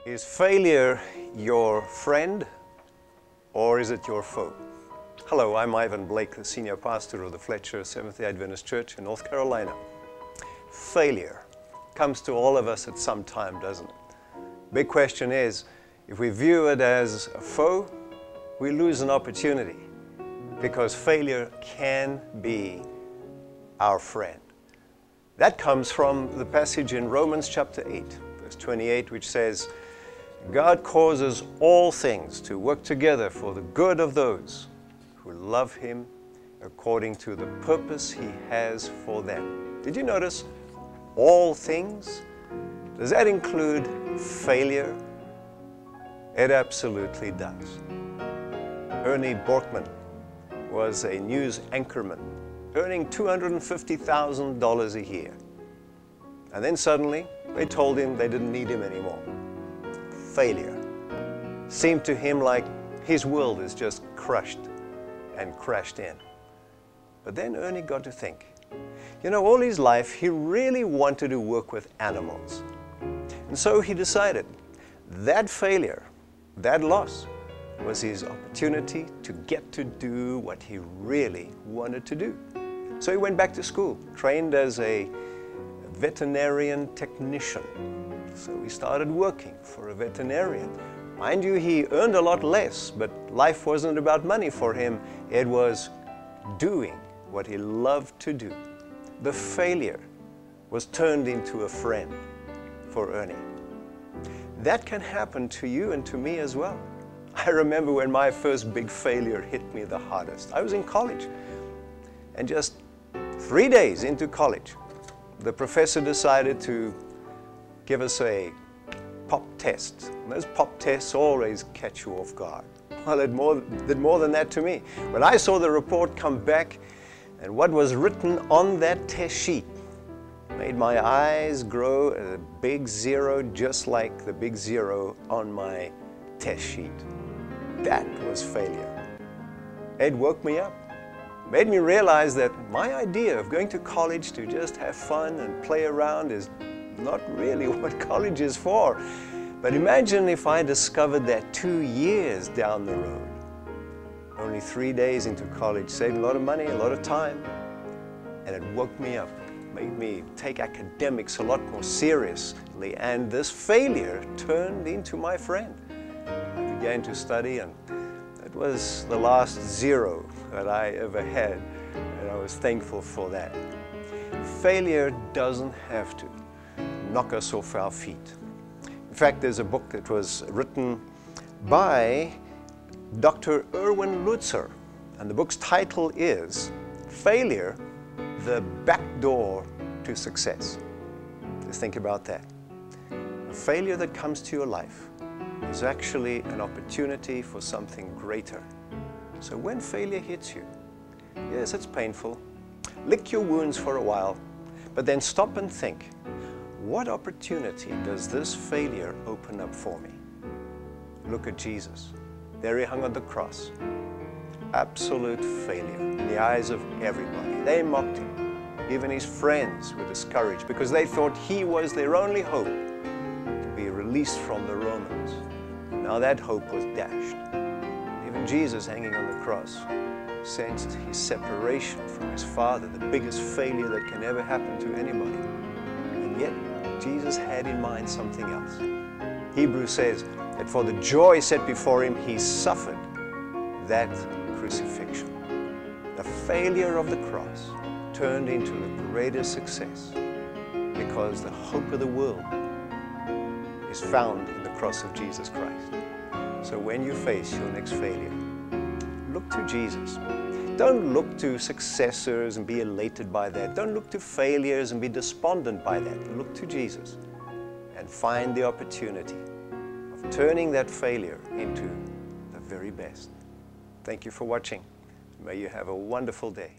Is failure your friend or is it your foe? Hello, I'm Ivan Blake, the senior pastor of the Fletcher Seventh-day Adventist Church in North Carolina. Failure comes to all of us at some time, doesn't it? Big question is, if we view it as a foe, we lose an opportunity because failure can be our friend. That comes from the passage in Romans chapter 8, verse 28, which says, God causes all things to work together for the good of those who love Him according to the purpose He has for them. Did you notice all things? Does that include failure? It absolutely does. Ernie Borkman was a news anchorman earning $250,000 a year. And then suddenly they told him they didn't need him anymore. Failure seemed to him like his world is just crushed and crashed in. But then Ernie got to think, you know, all his life he really wanted to work with animals. And so he decided that failure, that loss, was his opportunity to get to do what he really wanted to do. So he went back to school, trained as a veterinarian technician. So he started working for a veterinarian. Mind you, he earned a lot less, but life wasn't about money for him. It was doing what he loved to do. The failure was turned into a friend for Ernie. That can happen to you and to me as well. I remember when my first big failure hit me the hardest. I was in college, and just 3 days into college, the professor decided to give us a pop test. And those pop tests always catch you off guard. Well, it did more than that to me. When I saw the report come back and what was written on that test sheet made my eyes grow a big zero, just like the big zero on my test sheet. That was failure. It woke me up. Made me realize that my idea of going to college to just have fun and play around is not really what college is for. But imagine if I discovered that 2 years down the road. Only 3 days into college, saved a lot of money, a lot of time, and it woke me up, made me take academics a lot more seriously, and this failure turned into my friend. I began to study, and it was the last zero that I ever had, and I was thankful for that. Failure doesn't have to knock us off our feet. In fact, there's a book that was written by Dr. Erwin Lutzer, and the book's title is Failure, the Back Door to Success. Just think about that. A failure that comes to your life is actually an opportunity for something greater. So when failure hits you, yes, it's painful. Lick your wounds for a while, but then stop and think, what opportunity does this failure open up for me? Look at Jesus. There he hung on the cross. Absolute failure in the eyes of everybody. They mocked him. Even his friends were discouraged because they thought he was their only hope to be released from the Romans. Now that hope was dashed. Even Jesus, hanging on the cross, sensed his separation from his Father, the biggest failure that can ever happen to anybody. And yet, Jesus had in mind something else. Hebrews says that for the joy set before him, he suffered that crucifixion. The failure of the cross turned into the greatest success because the hope of the world is found in the cross of Jesus Christ. So when you face your next failure, look to Jesus. Don't look to successors and be elated by that. Don't look to failures and be despondent by that. Look to Jesus and find the opportunity of turning that failure into the very best. Thank you for watching. May you have a wonderful day.